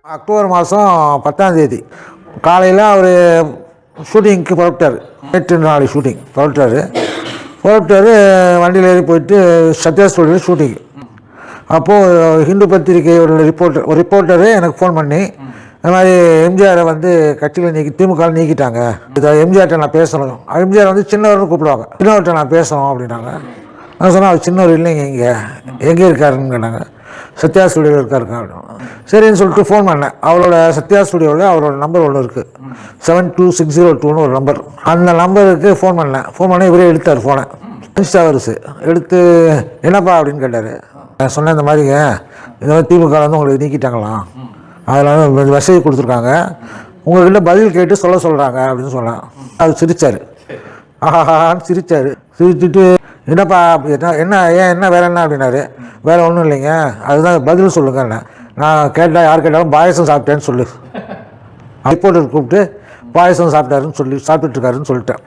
October மாதம் 10ஆம் தேதி காலையில் அவர் ஷூட்டிங்க்கு புறப்பட்டார். நேற்று நாள் ஷூட்டிங் புறப்பட்டார். வண்டியில் ஏறி போயிட்டு சத்யா ஸ்டுடியோவில் ஷூட்டிங். அப்போது ஹிந்து பத்திரிகையோட ஒரு ரிப்போர்ட்டரு எனக்கு ஃபோன் பண்ணி, இந்த மாதிரி எம்ஜிஆரை வந்து கட்சியில் திமுக நீக்கிட்டாங்க, இதை எம்ஜிஆர்கிட்ட நான் பேசணும். எம்ஜிஆர் வந்து சின்னவர்னு கூப்பிடுவாங்க. சின்னவர்கிட்ட நான் பேசணும் அப்படின்னாங்க. நான் சொன்னேன், அவர் சின்னவர் இல்லைங்க, எங்கே இருக்காருன்னு கேட்டாங்க. சத்யா ஸ்டுடியோவில் இருக்காருங்க. சரின்னு சொல்லிட்டு ஃபோன் பண்ணேன். அவரோட சத்யா ஸ்டுடியோவில் அவரோட நம்பர் ஒன்று இருக்குது, 72602 ஒரு நம்பர். அந்த நம்பருக்கு ஃபோன் பண்ணி இவரே எடுத்தார் ஃபோனை. 5 ஹவர்ஸு எடுத்து, என்னப்பா அப்படின்னு கேட்டார். நான் சொன்னேன், இந்த மாதிரிங்க, இந்த மாதிரி திமுக வந்து உங்களுக்கு நீக்கிட்டாங்களாம், அதில் மெசேஜ் கொடுத்துருக்காங்க, உங்கள்கிட்ட பதில் கேட்டு சொல்கிறாங்க அப்படின்னு சொன்னேன். அது சிரித்தார். ஆஹான்னு சிரிச்சிட்டு, என்னப்பா என்ன வேறு என்ன அப்படின்னாரு. வேறு ஒன்றும் இல்லைங்க, அதுதான் பதில் சொல்லுங்க. நான் கேட்டால் யார் கேட்டாலும் பாயசம் சாப்பிட்டேன்னு சொல்லு. ரிப்போர்ட்டர் கூப்பிட்டு பாயசம் சாப்பிட்டுட்டு இருக்காருன்னு சொல்லிட்டேன்.